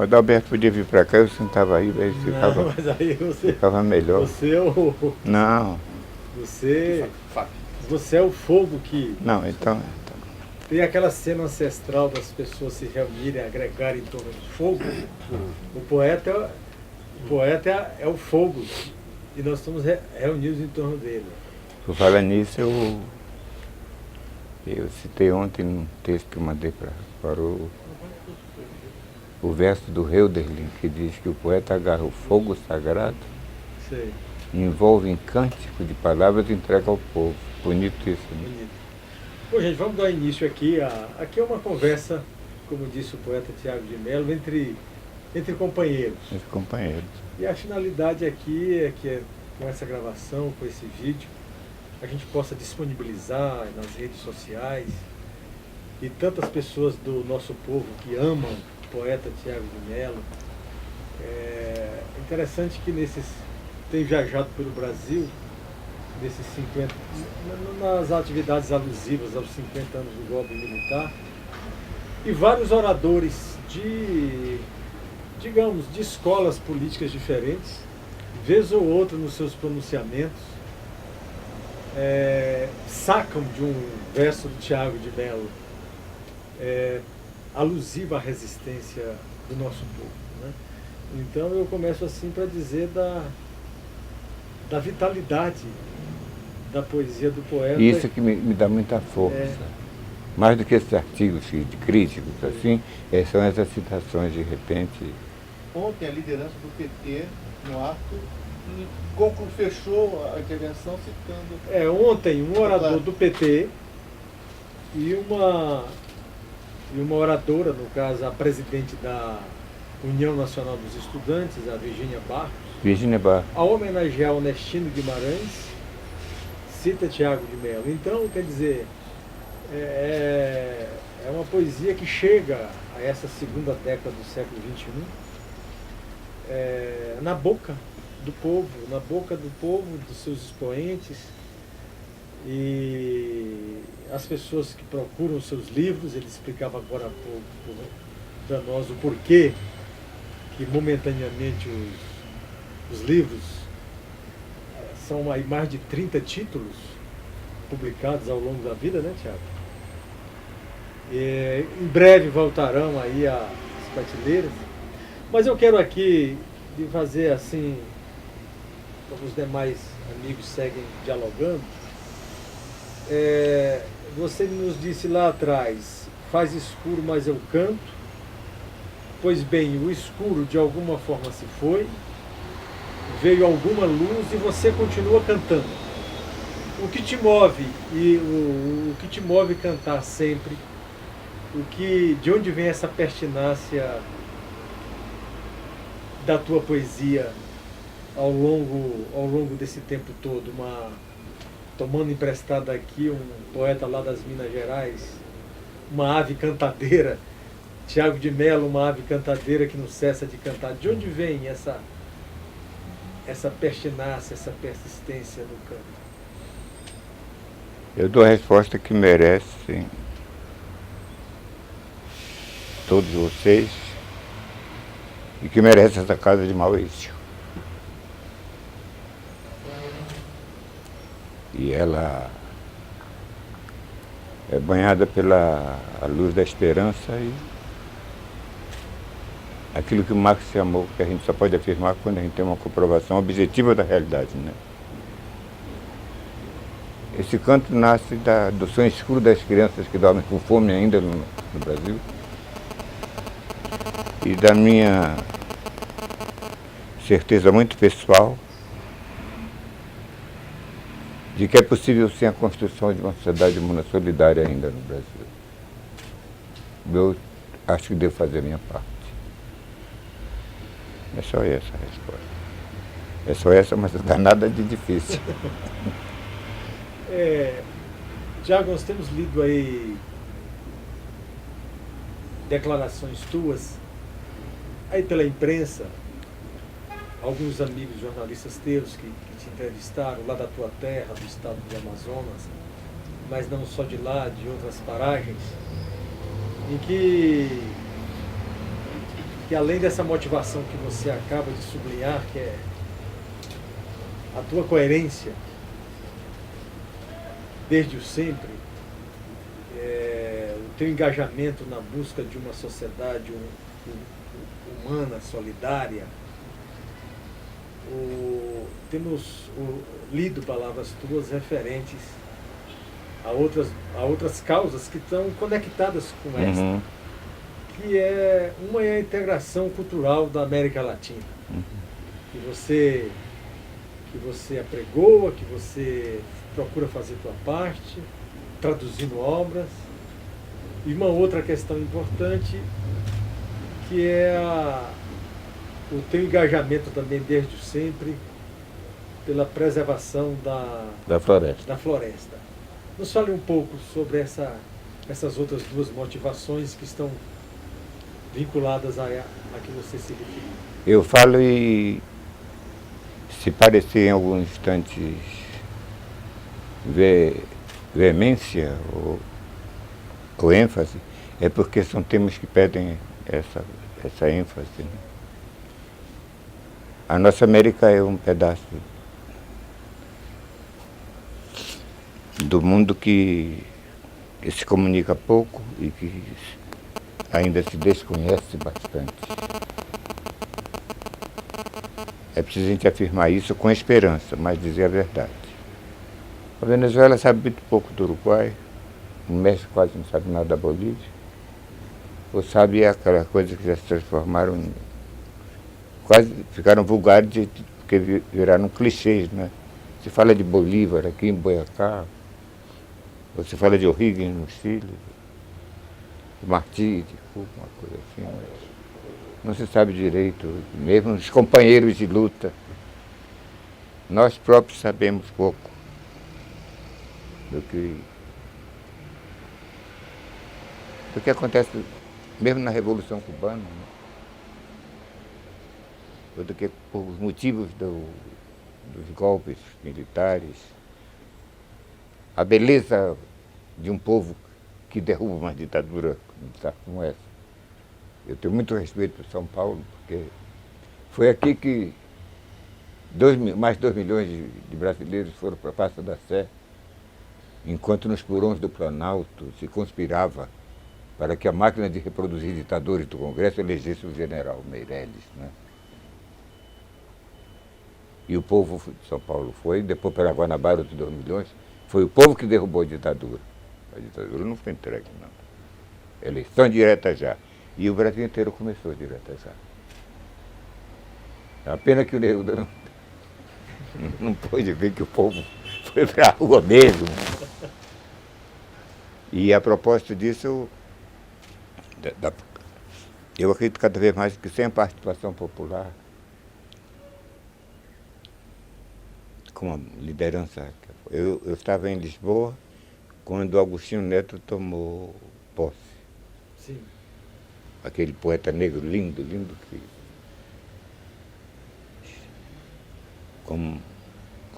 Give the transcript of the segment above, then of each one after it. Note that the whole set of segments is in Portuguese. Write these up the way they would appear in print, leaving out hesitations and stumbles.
O Adalberto podia vir para cá, eu sentava aí, aí ficava, Não, mas aí você, ficava melhor. você é o, Não, você, você é o fogo que não, então tem aquela cena ancestral das pessoas se reunirem, agregarem em torno do fogo. O poeta é o fogo e nós estamos reunidos em torno dele. por falar nisso, eu citei ontem num texto que eu mandei para o verso do Hölderlin, que diz que o poeta agarra o fogo sagrado, Sei. envolve em cântico de palavras e entrega ao povo. Bonito isso, né? Bonito. Bom, gente, vamos dar início aqui. Aqui é uma conversa, como disse o poeta Tiago de Mello, entre companheiros. Meus companheiros. E a finalidade aqui é que com essa gravação, com esse vídeo, a gente possa disponibilizar nas redes sociais e tantas pessoas do nosso povo que amam o poeta Tiago de Mello. É interessante que tem viajado pelo Brasil nesses 50, nas atividades alusivas aos 50 anos do golpe militar, e vários oradores digamos, de escolas políticas diferentes, vez ou outra nos seus pronunciamentos, sacam de um verso do Tiago de Mello, alusivo à resistência do nosso povo, né? Então eu começo assim para dizer da vitalidade da poesia do poeta. Isso que me dá muita força. Mais do que esses artigos de críticos, assim, são essas citações de repente. Ontem a liderança do PT, no ato, fechou a intervenção citando... Ontem um orador do PT e uma oradora, no caso a presidente da União Nacional dos Estudantes, a Virgínia Barros, ao homenagear Ernestino Guimarães, cita Tiago de Mello. Então, quer dizer, é uma poesia que chega a essa segunda década do século XXI, na boca do povo, dos seus expoentes, e as pessoas que procuram os seus livros. Ele explicava agora há pouco para nós o porquê que momentaneamente os livros são aí mais de 30 títulos publicados ao longo da vida, né, Tiago? Em breve voltarão aí às prateleiras, mas eu quero aqui fazer assim, como os demais amigos seguem dialogando. Você nos disse lá atrás, faz escuro, mas eu canto. Pois bem, o escuro de alguma forma se foi, veio alguma luz e você continua cantando. O que te move e o que te move cantar sempre? De onde vem essa pertinácia da tua poesia ao longo desse tempo todo? Tomando emprestado aqui um poeta lá das Minas Gerais, uma ave cantadeira, Tiago de Mello, uma ave cantadeira que não cessa de cantar. De onde vem essa pertinácia, essa persistência no canto? Eu dou a resposta que merecem todos vocês e que merece essa casa de Maurício. E ela é banhada pela luz da esperança e aquilo que o Marx chamou, que a gente só pode afirmar quando a gente tem uma comprovação objetiva da realidade, né? Esse canto nasce do sonho escuro das crianças que dormem com fome ainda no Brasil e da minha certeza muito pessoal de que é possível sim a construção de uma sociedade humana solidária ainda no Brasil. Eu acho que devo fazer a minha parte. É só essa a resposta. É só essa, mas não está nada de difícil. Tiago, nós temos lido aí declarações tuas aí pela imprensa, alguns amigos jornalistas teus que te entrevistaram lá da tua terra, do estado do Amazonas, mas não só de lá, de outras paragens, em que que além dessa motivação que você acaba de sublinhar, que é a tua coerência, desde o sempre, o teu engajamento na busca de uma sociedade humana, solidária. Temos lido palavras tuas referentes a outras causas que estão conectadas com esta, que uma é a integração cultural da América Latina, que você apregoa, que você procura fazer tua parte, traduzindo obras. E uma outra questão importante, que é o teu engajamento também desde sempre pela preservação da floresta. Nos fale um pouco sobre essas outras duas motivações que estão vinculadas a que você se referiu. Eu falo e, se parecer em alguns instantes veemência ou ênfase, é porque são temas que pedem essa ênfase, né? A nossa América é um pedaço do mundo que se comunica pouco e que ainda se desconhece bastante. É preciso a gente afirmar isso com esperança, mas dizer a verdade. A Venezuela sabe muito pouco do Uruguai, o México quase não sabe nada da Bolívia, ou sabe aquela coisa que já se transformaram quase ficaram vulgares porque viraram clichês, né? Se fala de Bolívar aqui em Boyacá, ou se fala de O'Higgins no Chile, de Martí, de Cuba, uma coisa assim, mas não se sabe direito, mesmo os companheiros de luta. Nós próprios sabemos pouco do que acontece mesmo na Revolução Cubana, né? Ou do que por motivos dos golpes militares. A beleza de um povo que derruba uma ditadura como essa. Eu tenho muito respeito por São Paulo, porque foi aqui que mais de 2 milhões de brasileiros foram para a Praça da Sé, enquanto nos porões do Planalto se conspirava para que a máquina de reproduzir ditadores do Congresso elegesse o general Meirelles, né? E o povo de São Paulo foi, depois para Guanabara, outros 2 milhões, foi o povo que derrubou a ditadura. A ditadura não foi entregue, não. Eleição direta já. E o Brasil inteiro começou direta já. É a pena que o Neruda não pôde ver que o povo foi para a rua mesmo. E a propósito disso, eu acredito cada vez mais que sem a participação popular, com a liderança. Eu estava em Lisboa quando Agostinho Neto tomou posse. Sim. Aquele poeta negro lindo, lindo, que como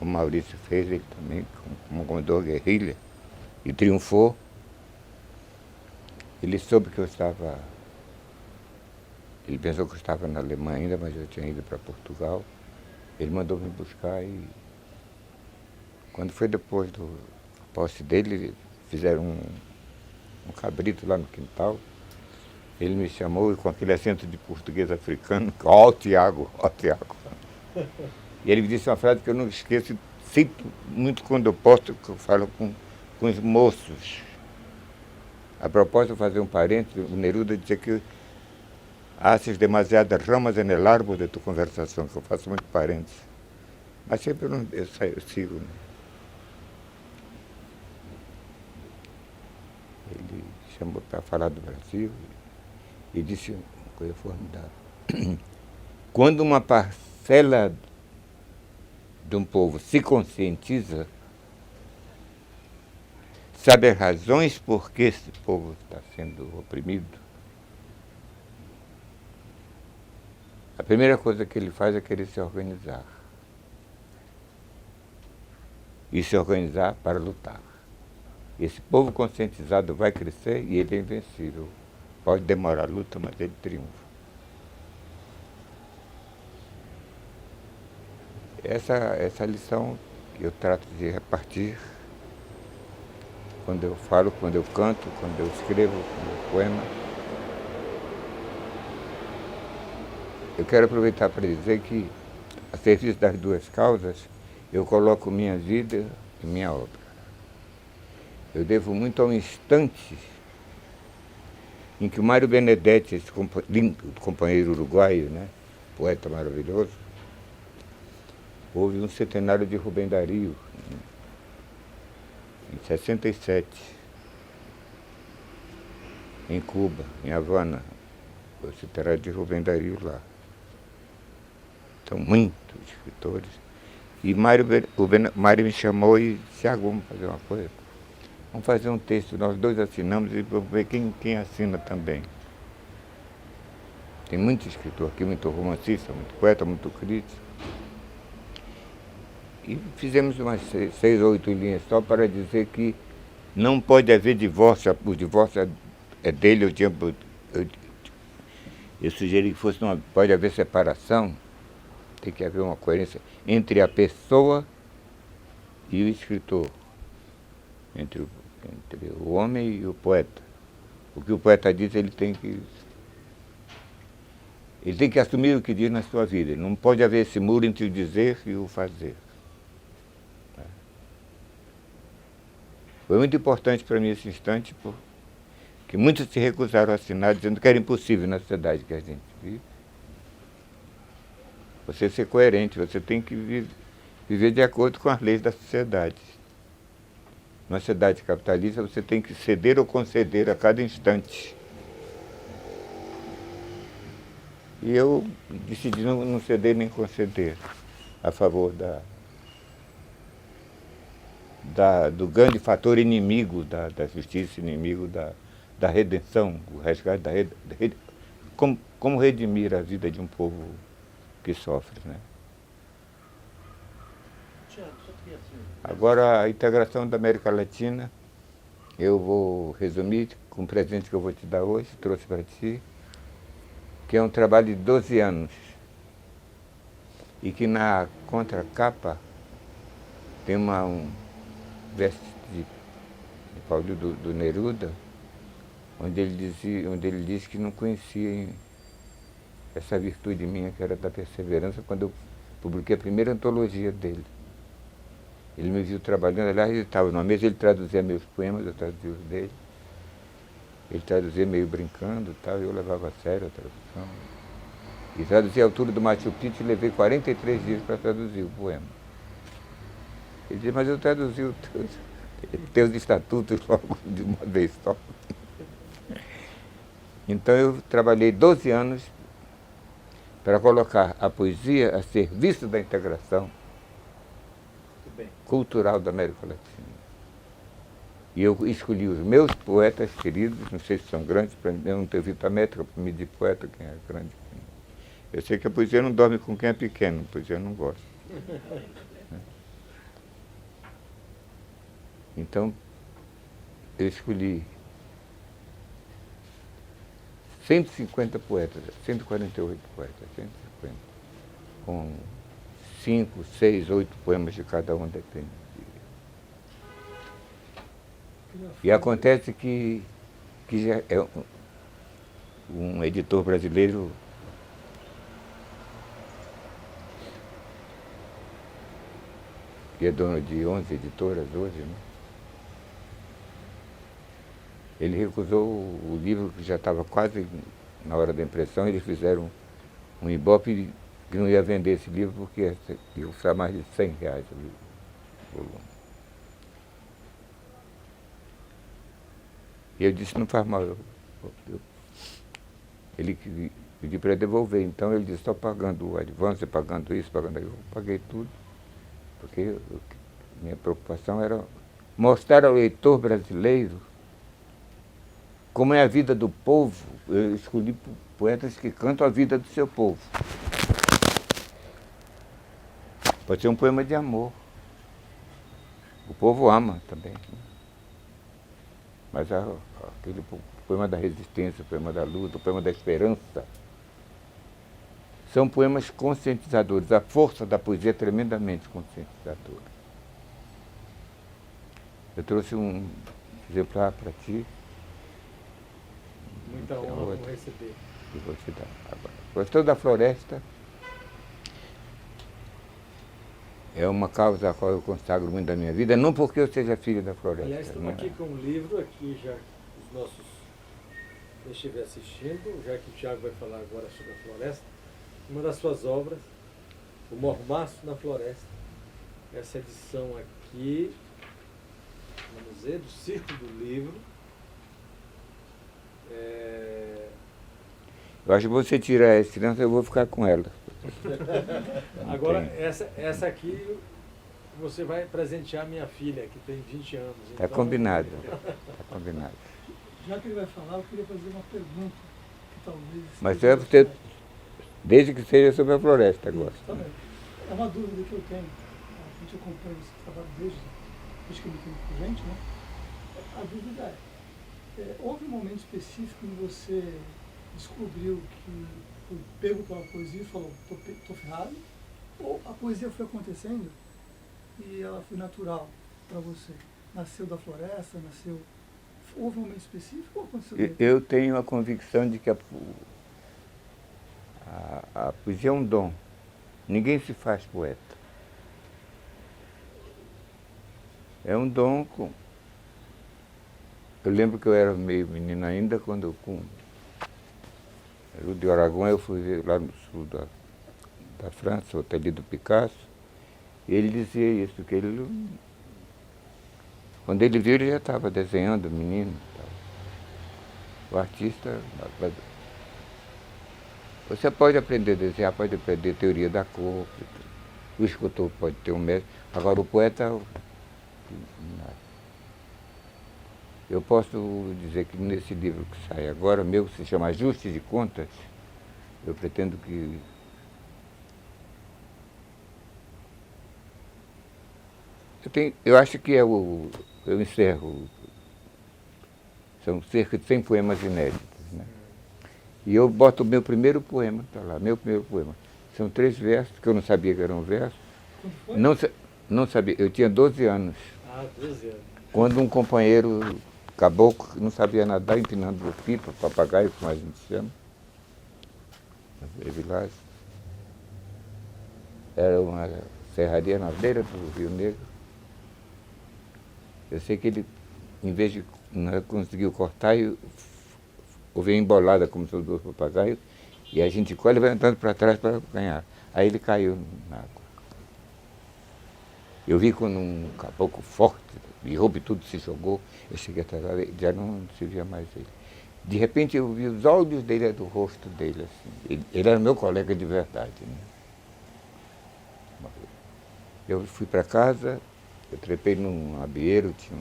Maurício fez, ele também, como comandou a guerrilha, e triunfou. Ele soube que eu estava... Ele pensou que eu estava na Alemanha ainda, mas eu tinha ido para Portugal. Ele mandou me buscar e... Quando foi depois da posse dele, fizeram um cabrito lá no quintal. Ele me chamou e com aquele acento de português africano, ó Tiago, ó Tiago. E ele me disse uma frase que eu não esqueço, cito muito quando eu posso, que eu falo com os moços. A propósito, de fazer um parênteses, o Neruda dizia que haces demasiadas ramas en el árbol de tu conversação, que eu faço muito parênteses. Mas sempre eu sigo, né? Ele chamou para falar do Brasil e disse uma coisa formidável. Quando uma parcela de um povo se conscientiza, sabe as razões por que esse povo está sendo oprimido, a primeira coisa que ele faz é querer se organizar. E se organizar para lutar. Esse povo conscientizado vai crescer e ele é invencível. Pode demorar a luta, mas ele triunfa. essa lição que eu trato de repartir quando eu falo, quando eu canto, quando eu escrevo um poema. Eu quero aproveitar para dizer que, a serviço das duas causas, eu coloco minha vida e minha obra. Eu devo muito ao instante em que o Mário Benedetti, esse companheiro uruguaio, né, poeta maravilhoso, houve um centenário de Rubem Dario, em 67, em Cuba, em Havana, o centenário de Rubem Dario lá. Então, muitos escritores. E Mário me chamou e disse: Thiago, vamos fazer uma coisa. Vamos fazer um texto, nós dois assinamos e vamos ver quem assina também. Tem muito escritor aqui, muito romancista, muito poeta, muito crítico. E fizemos umas 6 ou 8 linhas só para dizer que não pode haver divórcio, o divórcio é dele, eu sugeri que pode haver separação, tem que haver uma coerência entre a pessoa e o escritor, entre o homem e o poeta. O que o poeta diz, ele tem que assumir o que diz na sua vida. Não pode haver esse muro entre o dizer e o fazer. Foi muito importante para mim esse instante, porque muitos se recusaram a assinar, dizendo que era impossível na sociedade que a gente vive. Você ser coerente, você tem que viver de acordo com as leis da sociedade. Numa sociedade capitalista, você tem que ceder ou conceder a cada instante. E eu decidi não ceder nem conceder a favor do grande fator inimigo da justiça, inimigo da redenção, o resgate como redimir a vida de um povo que sofre, né? Agora, a integração da América Latina, eu vou resumir com um presente que eu vou te dar hoje, trouxe para ti, que é um trabalho de 12 anos, e que na contracapa tem um verso de Paulo do Neruda, onde ele diz que não conhecia essa virtude minha, que era da perseverança, quando eu publiquei a primeira antologia dele. Ele me viu trabalhando, aliás, ele estava numa mesa, ele traduzia meus poemas, eu traduzia os dele. Ele traduzia meio brincando e tal, eu levava a sério a tradução. E traduzi a altura do Machu Picchu e levei 43 dias para traduzir o poema. Ele disse: mas eu traduzi os teus estatutos logo de uma vez só. Então eu trabalhei 12 anos para colocar a poesia a serviço da integração cultural da América Latina. E eu escolhi os meus poetas queridos, não sei se são grandes, para mim, eu não tenho vista métrica para medir poeta, quem é grande. Eu sei que a poesia não dorme com quem é pequeno, a poesia eu não gosto. Então, eu escolhi 150 poetas, 148 poetas, 150, com 5, 6, 8 poemas de cada um, depende. E acontece que já é um editor brasileiro que é dono de 11 editoras hoje, né? Ele recusou o livro que já estava quase na hora da impressão, eles fizeram um ibope que não ia vender esse livro porque ia custar mais de R$100 o volume. E eu disse: não faz mal. Ele pediu para devolver, então ele disse: estou pagando o advance, pagando isso, pagando aquilo. Eu paguei tudo, porque minha preocupação era mostrar ao leitor brasileiro como é a vida do povo. Eu escolhi poetas que cantam a vida do seu povo. Pode ser um poema de amor. O povo ama também. Mas aquele poema da resistência, o poema da luta, o poema da esperança, São poemas conscientizadores. A força da poesia é tremendamente conscientizadora. Eu trouxe um exemplar para ti. Muita honra por receber. E vou te dar agora. Gostou da floresta? É uma causa a qual eu consagro muito da minha vida, não porque eu seja filho da floresta. Aliás, estamos aqui com um livro, aqui já os nossos, quem estiver assistindo, já que o Tiago vai falar agora sobre a floresta, uma das suas obras, O Mormaço na Floresta. Essa edição aqui, vamos dizer, do Círculo do Livro. Eu acho que você tirar essa criança, eu vou ficar com ela. Agora, essa aqui você vai presentear minha filha, que tem 20 anos. Está então... combinado. Está combinado. Já que ele vai falar, eu queria fazer uma pergunta que talvez... Mas é você, desde que seja sobre a floresta agora. Tá bem. É uma dúvida que eu tenho. A gente acompanha esse trabalho desde que eu me tenho por gente, né? A dúvida houve um momento específico em que você descobriu que foi pego pela poesia e falou, tô ferrado? Ou a poesia foi acontecendo e ela foi natural para você? Nasceu da floresta, nasceu... Houve um momento específico ou aconteceu? Eu tenho a convicção de que a poesia é um dom. Ninguém se faz poeta. É um dom com... Eu lembro que eu era meio menino ainda, quando com o de Aragão eu fui ver lá no sul da França, o ateliê do Picasso, e ele dizia isso, que ele... Quando ele viu, ele já estava desenhando, menino. O artista... Você pode aprender a desenhar, pode aprender teoria da cor, o escultor pode ter um método. Agora, o poeta... Eu posso dizer que nesse livro que sai agora, meu, que se chama Ajuste de Contas, eu pretendo que... Eu acho que eu encerro... São cerca de 100 poemas inéditos, né? E eu boto o meu primeiro poema, tá lá, meu primeiro poema. São 3 versos, que eu não sabia que eram versos. Não sabia, eu tinha 12 anos. Ah, 12 anos. Quando um companheiro caboclo, que não sabia nadar, empinando pipa, papagaio, como a gente chama, Vilares. Era uma serraria na beira do Rio Negro. Eu sei que ele, em vez de não conseguiu cortar, houve embolada como são 2 papagaios, e a gente colhe e vai andando para trás para ganhar. Aí ele caiu na água. Eu vi quando um caboclo forte, de roupa e tudo, se jogou, eu cheguei atrás, já não se via mais ele. De repente eu vi os olhos dele, do rosto dele, assim. Ele era meu colega de verdade, né? Eu fui para casa, eu trepei num abieiro, tinha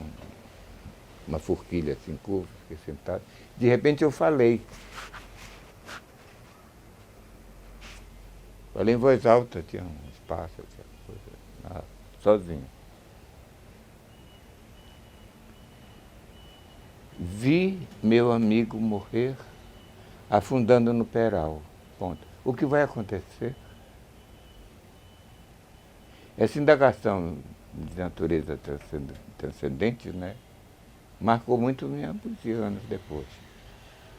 uma forquilha assim, curva, fiquei sentado. De repente eu falei. Falei em voz alta, tinha um espaço, sozinho. Vi meu amigo morrer afundando no peral. Ponto. O que vai acontecer? Essa indagação de natureza transcendente, né, marcou muito minha poesia anos depois.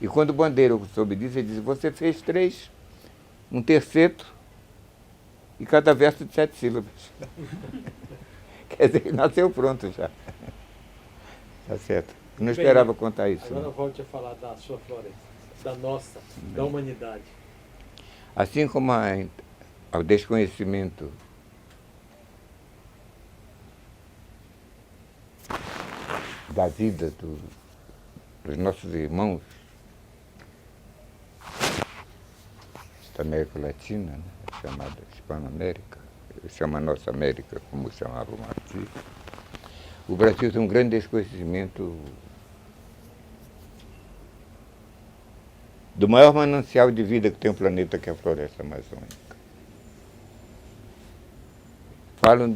E quando o Bandeira soube disso, ele disse, você fez 3, um terceto e cada verso de 7 sílabas. Quer dizer, nasceu pronto já. Tá certo. Eu não esperava contar isso. Agora volte a falar da sua floresta, da nossa, da humanidade. Assim como ao desconhecimento da vida dos nossos irmãos da América Latina, né, chamada Hispano-América, chama Nossa América, como chamava o Martí. O Brasil tem um grande desconhecimento do maior manancial de vida que tem o planeta, que é a floresta amazônica. Falam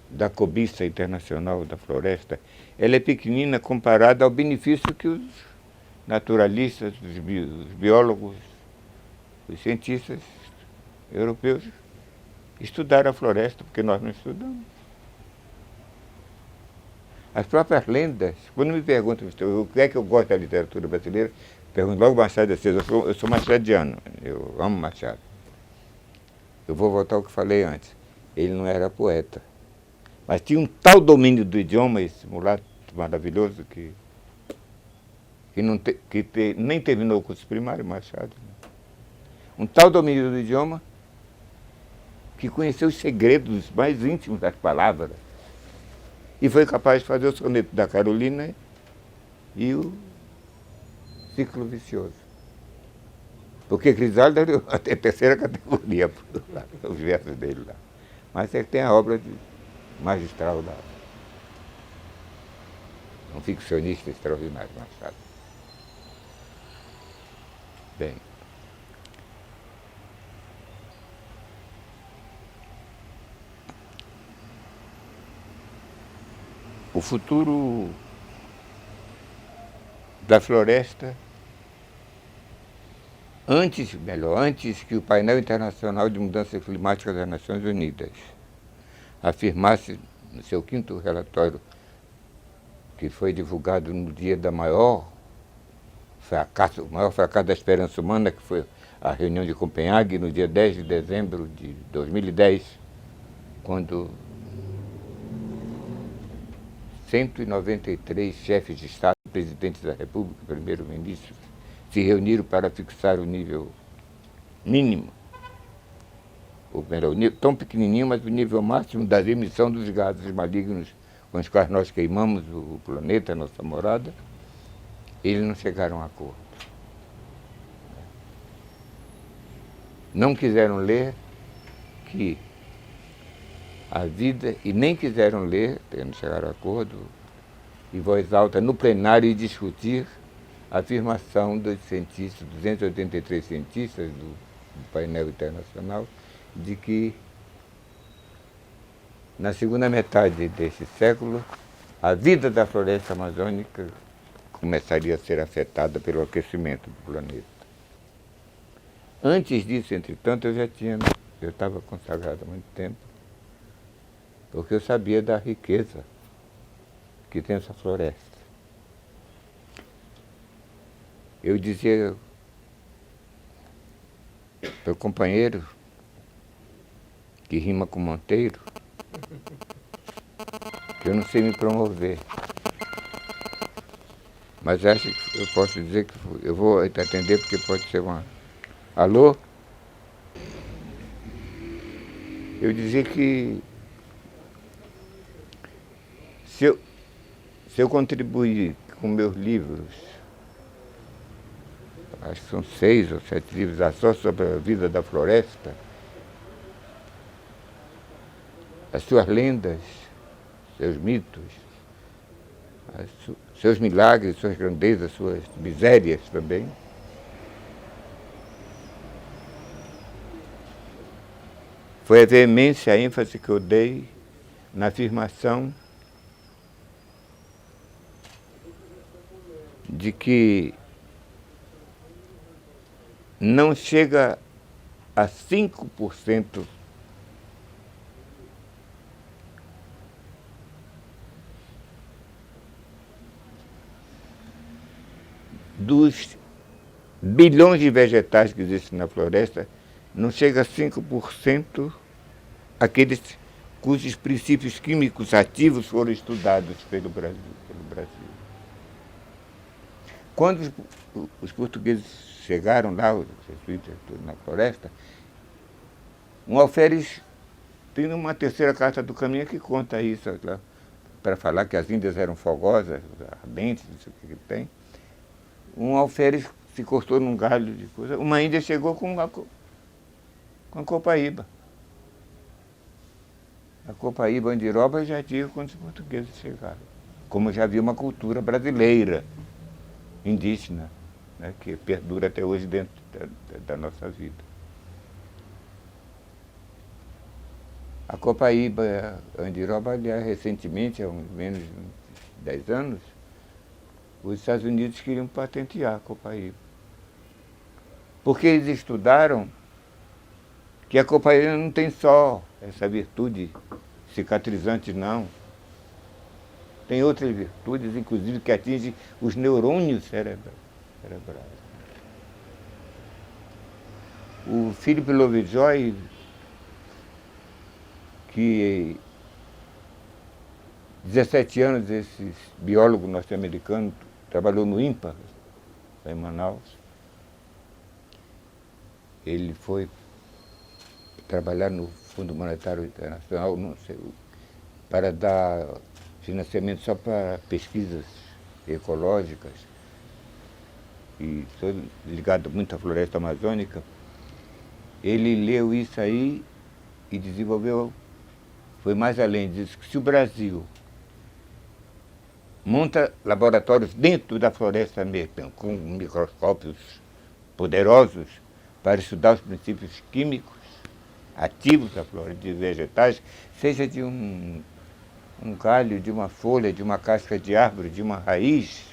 da cobiça internacional da floresta. Ela é pequenina comparada ao benefício que os naturalistas, os biólogos Os cientistas europeus estudaram a floresta, porque nós não estudamos. As próprias lendas, quando me perguntam o que é que eu gosto da literatura brasileira, pergunto logo Machado de Assis. Eu sou machadiano, eu amo Machado. Eu vou voltar ao que falei antes. Ele não era poeta, mas tinha um tal domínio do idioma, esse mulato maravilhoso, nem terminou o curso primário, Machado. Um tal domínio do idioma que conheceu os segredos mais íntimos das palavras e foi capaz de fazer o soneto da Carolina e o Ciclo Vicioso. Porque Crisálida deu até terceira categoria os versos dele lá. Mas ele tem a obra magistral lá. Um ficcionista extraordinário, Machado. Bem. O futuro da floresta, antes que o painel internacional de mudança climática das Nações Unidas afirmasse no seu 5º relatório, que foi divulgado no dia o maior fracasso da esperança humana, que foi a reunião de Copenhague, no dia 10 de dezembro de 2010, quando 193 chefes de Estado, presidentes da República, primeiro-ministros, se reuniram para fixar o nível mínimo, ou melhor, tão pequenininho, mas o nível máximo da emissão dos gases malignos com os quais nós queimamos o planeta, a nossa morada. Eles não chegaram a acordo. Não quiseram ler que a vida, e nem quiseram ler, não chegaram a acordo, em voz alta, no plenário, e discutir a afirmação dos cientistas, 283 cientistas do painel internacional, de que na segunda metade deste século, a vida da floresta amazônica começaria a ser afetada pelo aquecimento do planeta. Antes disso, entretanto, eu estava consagrado há muito tempo, porque eu sabia da riqueza que tem essa floresta. Eu dizia para o companheiro, que rima com Monteiro, que eu não sei me promover. Mas acho que eu posso dizer que eu vou atender, porque pode ser uma... Alô? Eu dizia que se eu contribuir com meus livros, acho que são 6 ou 7 livros só sobre a vida da floresta, as suas lendas, seus mitos, seus milagres, suas grandezas, suas misérias também. Foi a veemência, a ênfase que eu dei na afirmação de que não chega a 5% dos bilhões de vegetais que existem na floresta, não chega a 5% aqueles cujos princípios químicos ativos foram estudados pelo Brasil. Quando os portugueses chegaram lá, os jesuítas na floresta, um alferes tem uma terceira carta do caminho que conta isso, para falar que as Índias eram fogosas, ardentes, não sei o que tem. Um alferes se encostou num galho de coisa. Uma índia chegou com a copaíba. A copaíba andiroba já tinha quando os portugueses chegaram. Como já havia uma cultura brasileira, indígena, né, que perdura até hoje dentro da nossa vida. A copaíba andiroba, aliás, recentemente, há menos de 10 anos, os Estados Unidos queriam patentear a copaíba. Porque eles estudaram que a copaína não tem só essa virtude cicatrizante, não. Tem outras virtudes, inclusive, que atingem os neurônios cerebrais. O Philip Lovejoy, que 17 anos, esse biólogo norte-americano, trabalhou no INPA, lá em Manaus. Ele foi trabalhar no Fundo Monetário Internacional, não sei, para dar financiamento só para pesquisas ecológicas, e todo ligado muito à floresta amazônica. Ele leu isso aí e desenvolveu, foi mais além, disse que se o Brasil monta laboratórios dentro da floresta mesmo, com microscópios poderosos, para estudar os princípios químicos ativos da floresta, de vegetais, seja de um galho, de uma folha, de uma casca de árvore, de uma raiz,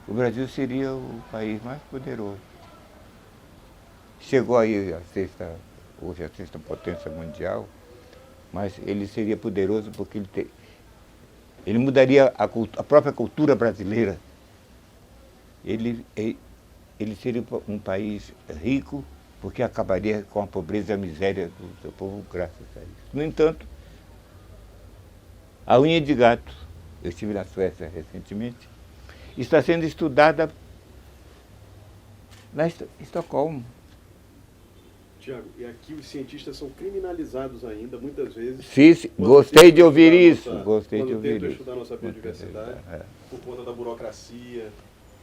o Brasil seria o país mais poderoso. Chegou aí hoje a sexta potência mundial, mas ele seria poderoso porque ele mudaria a própria cultura brasileira. Ele seria um país rico porque acabaria com a pobreza e a miséria do seu povo graças a isso. No entanto, a unha de gato, eu estive na Suécia recentemente, está sendo estudada em Estocolmo. Tiago, e aqui os cientistas são criminalizados ainda, muitas vezes. Sim, gostei de ouvir isso. Gostei de ouvir tentam isso. estudar nossa biodiversidade, por conta da burocracia,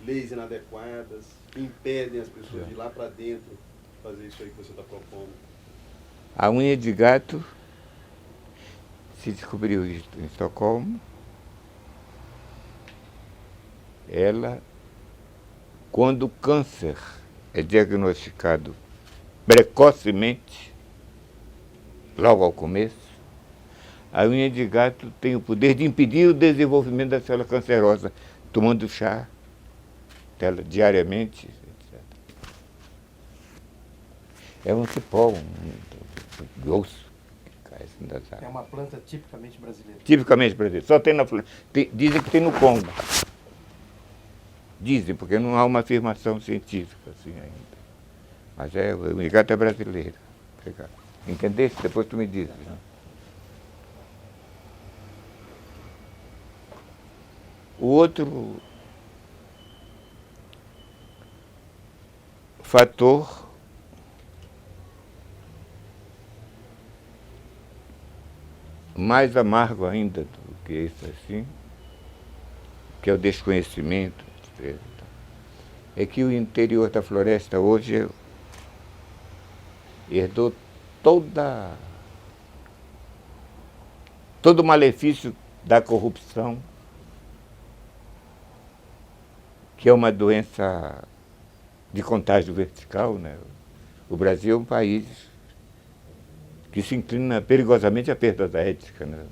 leis inadequadas, que impedem as pessoas de ir lá para dentro fazer isso aí que você está propondo. A unha de gato se descobriu isso em Estocolmo. Ela, quando o câncer é diagnosticado precocemente, logo ao começo, a unha de gato tem o poder de impedir o desenvolvimento da célula cancerosa, tomando chá dela diariamente, etc. É um cipó, um grosso, que cai assim das árvores. É uma planta tipicamente brasileira. Tipicamente brasileira. Só tem dizem que tem no Congo. Dizem, porque não há uma afirmação científica assim ainda. Mas o unha de gato é brasileiro. Entendeste? Depois tu me dizes. Né? O outro fator mais amargo ainda do que isso assim, que é o desconhecimento, é que o interior da floresta hoje herdou todo o malefício da corrupção, que é uma doença de contágio vertical, né? O Brasil é um país que se inclina perigosamente à perda da ética, né?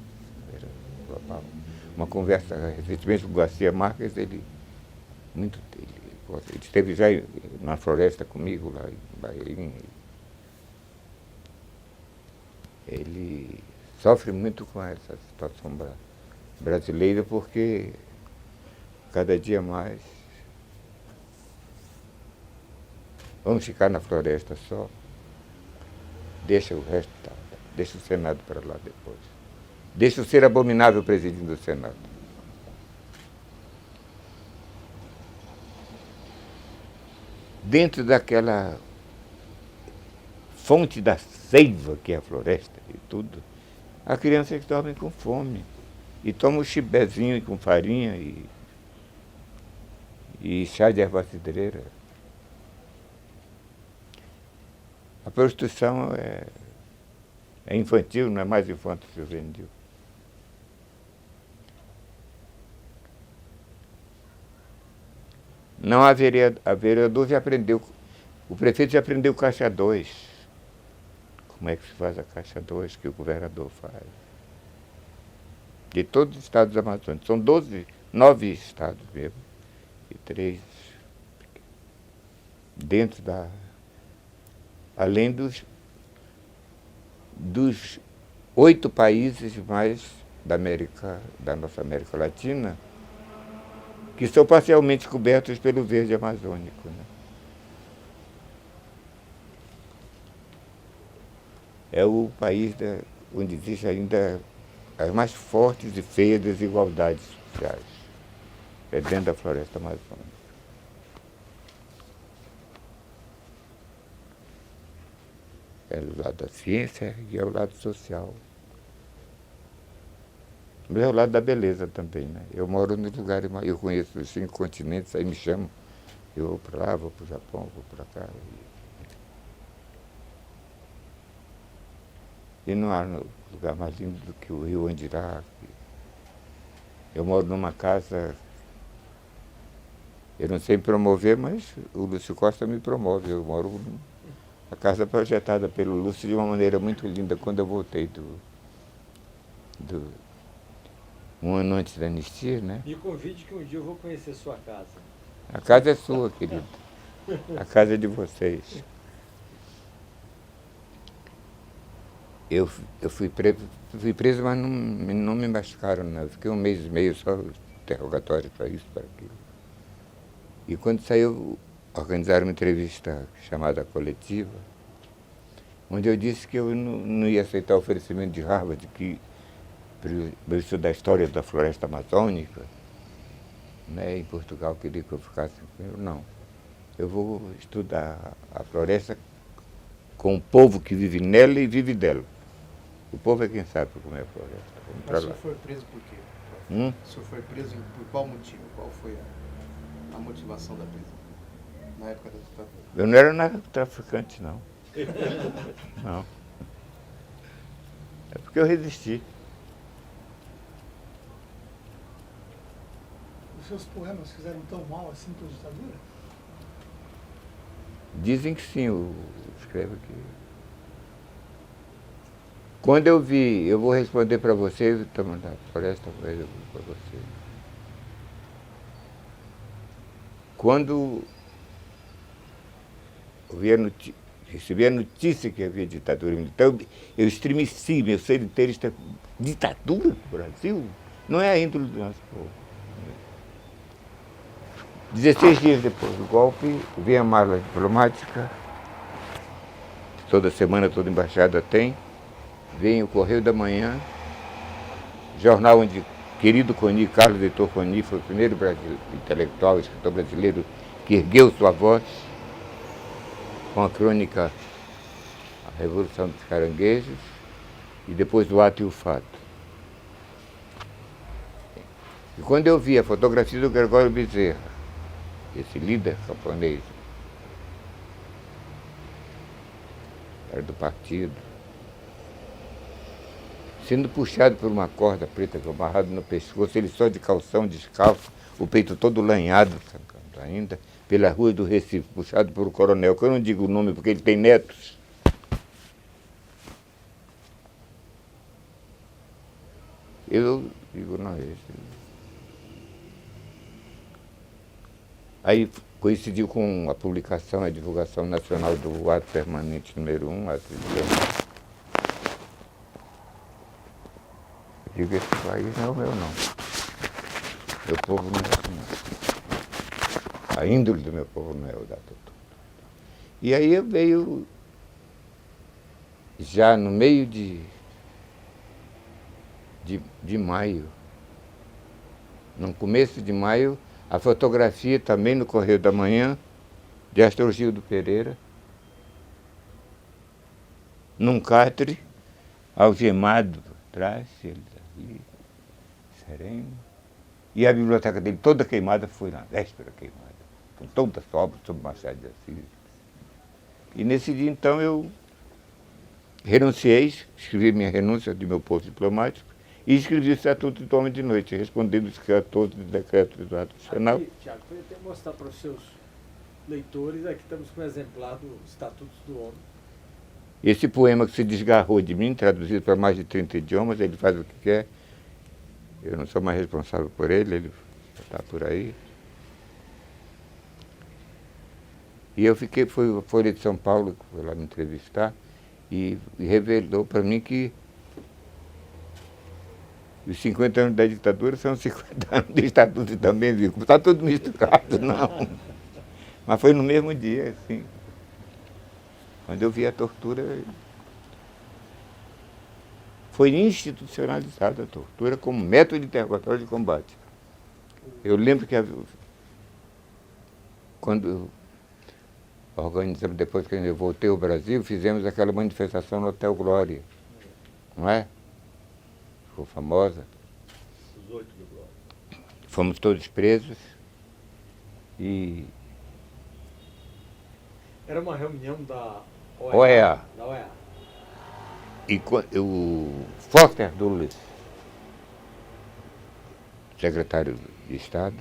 Uma conversa recentemente com o Garcia Marques, ele esteve já na floresta comigo, lá em Bahia. Ele sofre muito com essa situação brasileira, porque cada dia mais vamos ficar na floresta só, deixa o resto, deixa o Senado para lá depois. Deixa o ser abominável presidindo o Senado. Dentro daquela fonte da seiva que é a floresta e tudo, há crianças que dormem com fome e tomam um chibezinho com farinha e chá de erva cidreira. A prostituição é infantil, não é mais infanto-juvenil. Não a vereador já aprendeu, o prefeito já aprendeu caixa 2. Como é que se faz a caixa 2 que o governador faz? De todos os estados amazônicos. São 9 estados mesmo. E 3. dentro além dos 8 países mais da nossa América Latina, que são parcialmente cobertos pelo verde amazônico, né? É o país onde existe ainda as mais fortes e feias desigualdades sociais. É dentro da floresta amazônica. É o lado da ciência e é o lado social. Mas é o lado da beleza também, né? Eu moro nos lugares, eu conheço os 5 continentes, aí me chamam, eu vou para lá, vou para o Japão, vou para cá. E não há lugar mais lindo do que o Rio Andirá. Eu moro numa casa, eu não sei promover, mas o Lúcio Costa me promove. Eu moro numa casa projetada pelo Lúcio de uma maneira muito linda quando eu voltei um ano antes da anistia, né? Me convide que um dia eu vou conhecer sua casa. A casa é sua, querido. A casa é de vocês. Eu fui preso, mas não me machucaram, não. Eu fiquei 1 mês e meio só interrogatório para isso, para aquilo. E quando saiu, organizaram uma entrevista chamada Coletiva, onde eu disse que eu não ia aceitar o oferecimento de Harvard, para eu estudar a história da floresta amazônica, né? Em Portugal queria que eu ficasse. Não. Eu vou estudar a floresta com o povo que vive nela e vive dela. O povo é quem sabe como é a floresta. Vamos Mas o pra lá. senhor foi preso por quê? O senhor foi preso por qual motivo? Qual foi a motivação da prisão? Na época da ditadura? Eu não era narcotraficante, não. Não. É porque eu resisti. Os seus poemas fizeram tão mal assim para a ditadura? Dizem que sim, escreve aqui. Quando eu vi, eu vou responder para você, na floresta para você. Quando eu recebi a notícia que havia ditadura militar, eu estremeci, meu ser inteiro está. Ditadura no Brasil? Não é a índole do nosso povo. 16 dias depois do golpe, vi a mala diplomática, toda semana toda embaixada tem, vem o Correio da Manhã, jornal onde querido Coni, Carlos Heitor Coni, foi o primeiro intelectual, escritor brasileiro que ergueu sua voz com a crônica A Revolução dos Caranguejos e depois O Ato e o Fato. E quando eu vi a fotografia do Gregório Bezerra, esse líder japonês, era do partido, sendo puxado por uma corda preta amarrado no pescoço, ele só de calção, descalço, o peito todo lanhado, ainda, pela rua do Recife, puxado por um coronel, que eu não digo o nome porque ele tem netos. Eu digo, não, esse. Aí coincidiu com a publicação, a divulgação nacional do Ato Permanente número 1, ato de... Eu digo, esse país não é o meu, não. Meu povo não é assim, não. A índole do meu povo não é o da Totó. E aí eu veio, já no meio de maio, no começo de maio, a fotografia também no Correio da Manhã, de Astrogildo Pereira, num catre, algemado atrás, ele ali, sereno. E a biblioteca dele toda queimada, foi na véspera queimada, com todas as obras sobre Machado de Assis. E nesse dia, então, eu renunciei, escrevi minha renúncia de meu posto diplomático, e escrevi o Estatuto do Homem de Noite, respondendo os 14 decretos do ato nacional. Aqui, Tiago, eu ia até mostrar para os seus leitores, aqui estamos com um exemplar do Estatuto do Homem. Esse poema que se desgarrou de mim, traduzido para mais de 30 idiomas, ele faz o que quer. Eu não sou mais responsável por ele está por aí. E eu fiquei, foi a Folha de São Paulo, que foi lá me entrevistar, e revelou para mim que os 50 anos da ditadura são 50 anos do Estatuto também, viu? Está tudo misturado, não. Mas foi no mesmo dia, assim. Quando eu vi a tortura, foi institucionalizada a tortura como método de interrogatório de combate. Eu lembro que quando organizamos, depois que eu voltei ao Brasil, fizemos aquela manifestação no Hotel Glória, não é? Ficou famosa. Os 8 do Glória. Fomos todos presos e... Era uma reunião da OEA. Da OEA. E o Foster Dulles, secretário de Estado,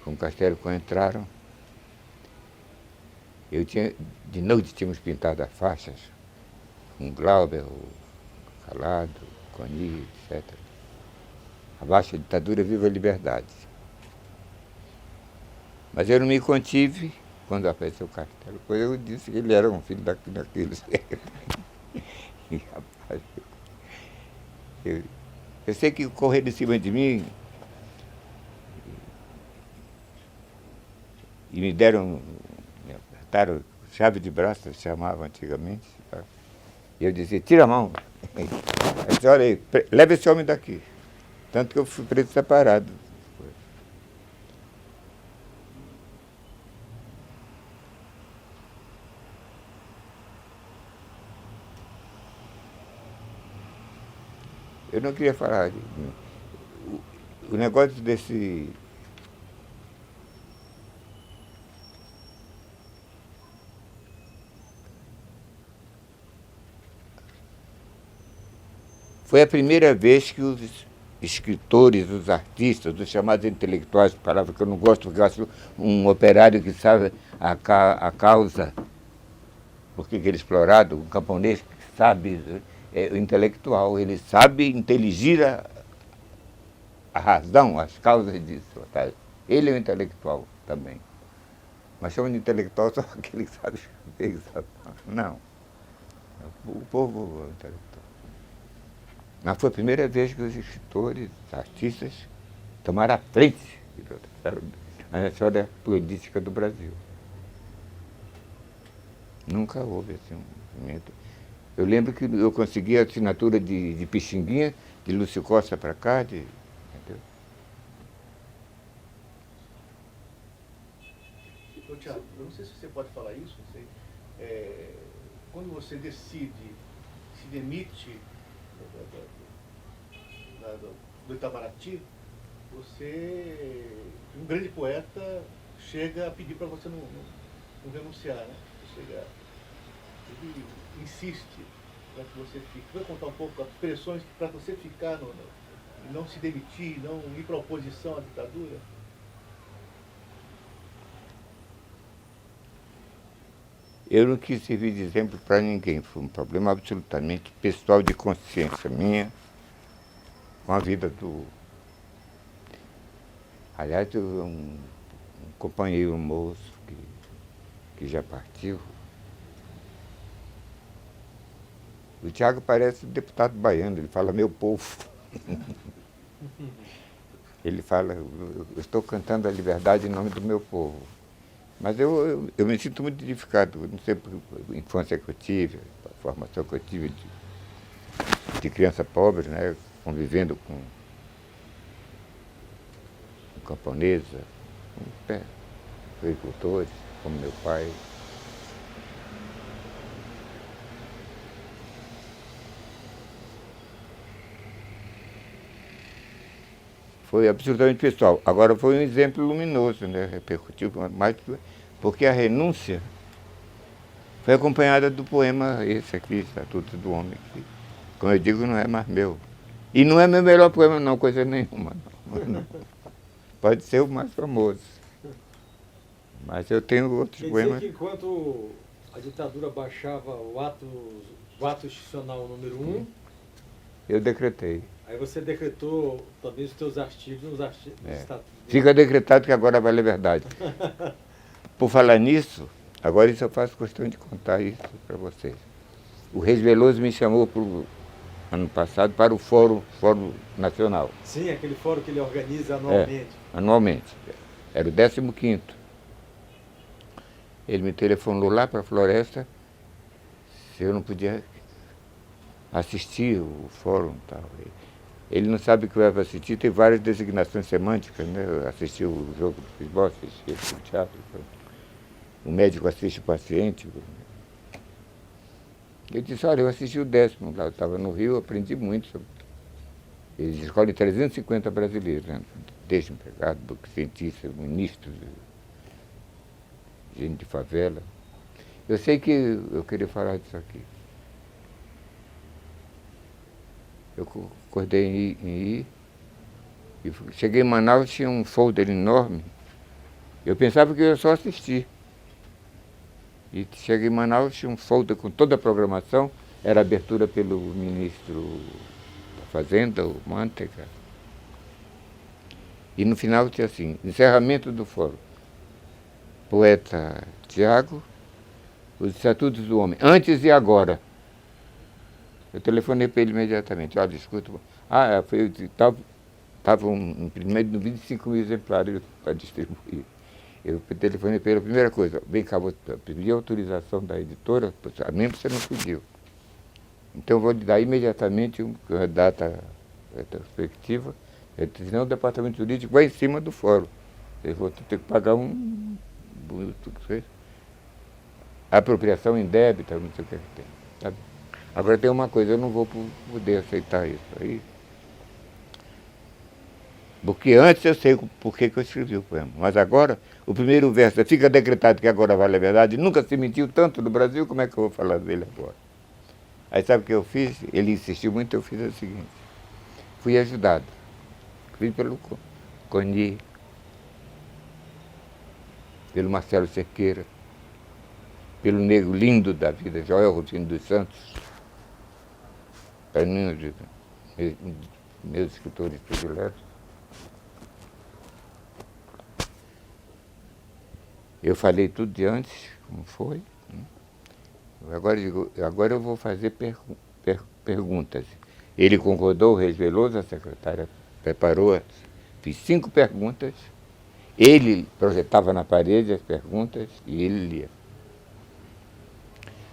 com o Castelo Cunha entraram. De noite tínhamos pintado as faixas, com Glauber, o Calado, Coni, etc. Abaixo a ditadura, viva a liberdade. Mas eu não me contive quando apareceu o Castelo. Depois eu disse que ele era um filho daqueles. E, rapaz, eu sei que correram em cima de mim e me deram chave de braço, chamava antigamente. E eu dizia, tira a mão. Eu disse, olha aí, leva esse homem daqui. Tanto que eu fui preso separado. Eu não queria falar. O negócio desse... Foi a primeira vez que os escritores, os artistas, os chamados intelectuais, palavra que eu não gosto, porque eu acho um operário que sabe a causa, porque ele é explorado, um camponês que sabe, o intelectual, ele sabe inteligir a razão, as causas disso. Tá? Ele é um intelectual também. Mas chama de intelectual só aquele que sabe escrever. Não. O povo é intelectual. Mas foi a primeira vez que os escritores, os artistas, tomaram a frente na história política do Brasil. Nunca houve assim, um movimento. Eu lembro que eu consegui a assinatura de Pixinguinha, de Lúcio Costa para cá, entendeu? Tiago, eu não sei se você pode falar isso, não sei. Quando você decide, se demite do Itamaraty, um grande poeta, chega a pedir para você não renunciar, né? Ele insiste para que você fique. Você vai contar um pouco as pressões para você ficar, não se demitir, não ir para a oposição à ditadura? Eu não quis servir de exemplo para ninguém. Foi um problema absolutamente pessoal de consciência minha com a vida do... Aliás, um companheiro moço que já partiu. O Tiago parece deputado baiano, ele fala meu povo. Ele fala, eu estou cantando a liberdade em nome do meu povo. Mas eu me sinto muito edificado, não sei por a infância que eu tive, a formação que eu tive de criança pobre, né, convivendo com camponesa, com agricultores, como meu pai. Foi absolutamente pessoal. Agora foi um exemplo luminoso, né? Repercutiu mais, porque a renúncia foi acompanhada do poema esse aqui, Estatuto do Homem, que, como eu digo, não é mais meu. E não é meu melhor poema, não, coisa nenhuma. Não. Pode ser o mais famoso. Mas eu tenho outros poemas. Quer dizer que enquanto a ditadura baixava o ato institucional número 1, eu decretei. aí você decretou também os teus artigos nos estatutos. Fica decretado que agora vale a verdade. Por falar nisso, Agora isso eu faço questão de contar isso para vocês. O Reis Veloso me chamou ano passado para o Fórum Nacional. Sim, aquele fórum que ele organiza anualmente. Anualmente. Era o 15º. Ele me telefonou lá para a Floresta se eu não podia assistir o fórum e tal. Ele não sabe que eu ia assistir, tem várias designações semânticas, né? Eu assisti o jogo de futebol, assisti o teatro. O médico assiste o paciente. Eu disse, olha, eu assisti o 10º lá, eu estava no Rio, aprendi muito sobre. Eles escolhem 350 brasileiros, né? Desde empregado, cientistas, ministros, gente de favela. Eu sei que eu queria falar disso aqui. Eu acordei em ir, e cheguei em Manaus, tinha um folder enorme. Eu pensava que eu ia só assistir. E cheguei em Manaus, tinha um folder com toda a programação, era abertura pelo ministro da Fazenda, o Manteiga. E no final tinha assim, encerramento do fórum. Poeta Tiago, os Estatutos do Homem, antes e agora. Eu telefonei para ele imediatamente, olha, escuta, estava imprimido no 25 mil exemplares para distribuir. Eu telefonei para ele, a primeira coisa, vem cá, vou pedir autorização da editora, mesmo você não pediu. Então eu vou lhe dar imediatamente uma data retrospectiva, senão o departamento jurídico vai em cima do fórum. Eu vou ter que pagar apropriação indébita, não sei o que tem. Sabe? Agora tem uma coisa, eu não vou poder aceitar isso aí. Porque antes eu sei por que eu escrevi o poema. Mas agora, o primeiro verso é: fica decretado que agora vale a verdade. Nunca se mentiu tanto no Brasil, como é que eu vou falar dele agora? Aí sabe o que eu fiz? Ele insistiu muito, eu fiz o seguinte. Fui ajudado. Fui pelo Coni, pelo Marcelo Cerqueira, pelo negro lindo da vida, Joel Rufino dos Santos, para mim, meus escritores prediletos. Eu falei tudo de antes, como foi. Agora eu vou fazer perguntas. Ele concordou, o Reis Veloso, a secretária preparou, fiz 5 perguntas. Ele projetava na parede as perguntas e ele lia.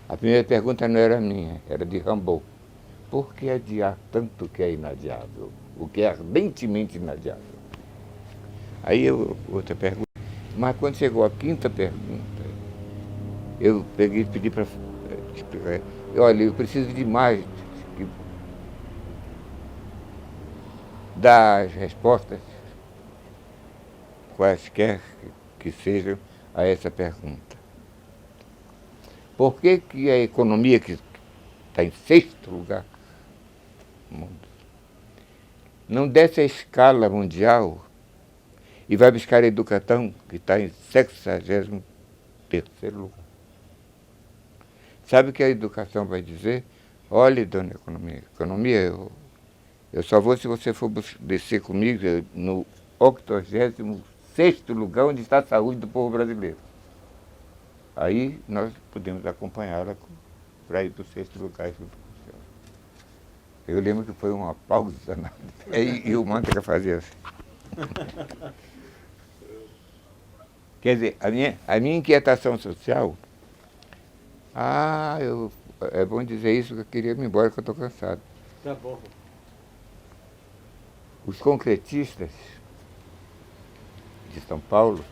A primeira pergunta não era minha, era de Rimbaud. Por que adiar tanto que é inadiável? O que é ardentemente inadiável? Aí outra pergunta. Mas quando chegou a 5ª pergunta, eu peguei e pedi para explicar. Olha, eu preciso de mais das respostas, quaisquer que sejam, a essa pergunta. Por que a economia, que está em 6º lugar no mundo, não desce a escala mundial e vai buscar a educação, que está em 63º lugar? Sabe o que a educação vai dizer? Olhe, dona Economia, eu só vou se você for descer comigo no 86º lugar, onde está a saúde do povo brasileiro. Aí nós podemos acompanhá-la para ir para o 6º lugar. Eu lembro que foi uma pausa danada. E o Manteiga fazia assim. Quer dizer, a minha inquietação social... é bom dizer isso, que eu queria ir embora, que eu estou cansado. Tá bom. Os concretistas de São Paulo,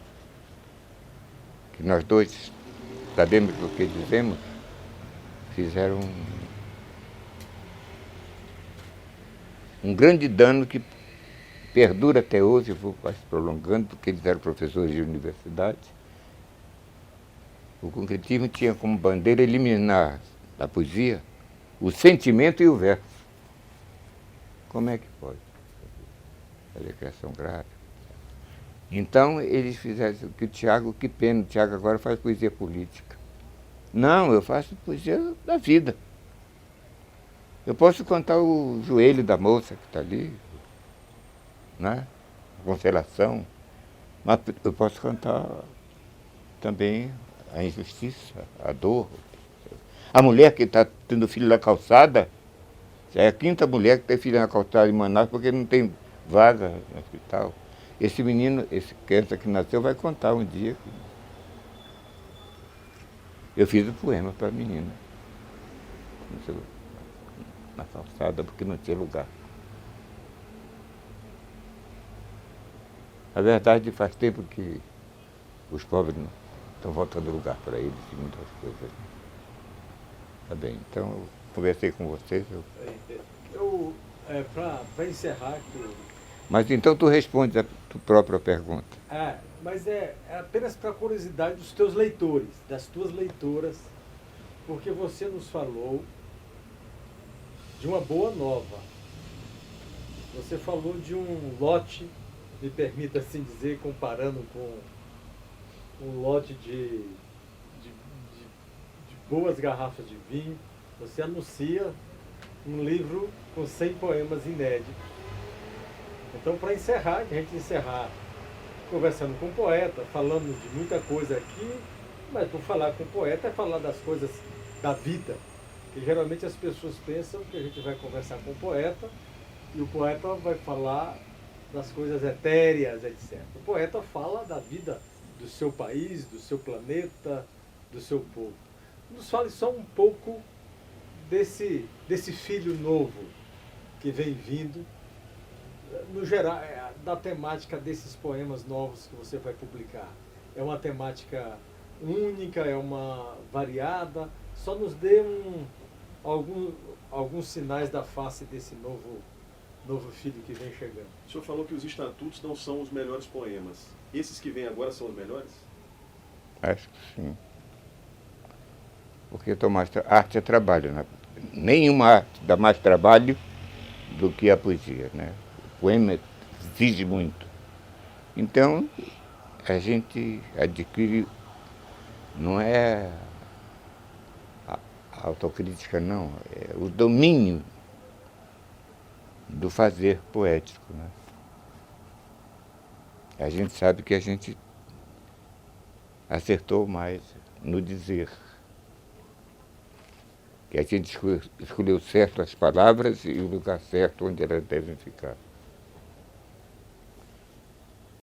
que nós dois sabemos o que dizemos, fizeram um grande dano que perdura até hoje, eu vou se prolongando, porque eles eram professores de universidade. O concretismo tinha como bandeira eliminar da poesia o sentimento e o verso. Como é que pode fazer criação gráfica? Então, eles fizeram o que o Tiago, que pena, o Tiago agora faz poesia política. Não, eu faço poesia da vida. Eu posso contar o joelho da moça que está ali, né? A constelação, mas eu posso cantar também a injustiça, a dor. A mulher que está tendo filho na calçada, já é a quinta mulher que tem filho na calçada em Manaus porque não tem vaga no hospital. Esse menino, esse criança que nasceu, vai contar um dia. Eu fiz o poema para a menina. Na calçada porque não tinha lugar. Na verdade, faz tempo que os pobres não estão voltando lugar para eles e muitas coisas. Tá bem, então eu conversei com vocês. Para encerrar aqui. Mas então tu responde a tua própria pergunta. Mas é apenas para curiosidade dos teus leitores, das tuas leitoras, porque você nos falou de uma boa nova. Você falou de um lote, me permita assim dizer, comparando com um lote de boas garrafas de vinho. Você anuncia um livro com 100 poemas inéditos. Então, para encerrar, que a gente encerrar conversando com o poeta, falando de muita coisa aqui, mas por falar com o poeta é falar das coisas da vida. Que geralmente as pessoas pensam que a gente vai conversar com o poeta e o poeta vai falar das coisas etéreas, etc. O poeta fala da vida do seu país, do seu planeta, do seu povo. Nos fale só um pouco desse filho novo que vem vindo, no geral, da temática desses poemas novos que você vai publicar. É uma temática única, é uma variada? Só nos dê alguns sinais da face desse novo filho que vem chegando. O senhor falou que os estatutos não são os melhores poemas. Esses que vêm agora são os melhores? Acho que sim. Porque arte é trabalho, né? Nenhuma arte dá mais trabalho do que a poesia, né? O poema exige muito. Então, a gente adquire, não é a autocrítica, não, é o domínio do fazer poético, né? A gente sabe que a gente acertou mais no dizer. Que a gente escolheu certo as palavras e o lugar certo onde elas devem ficar.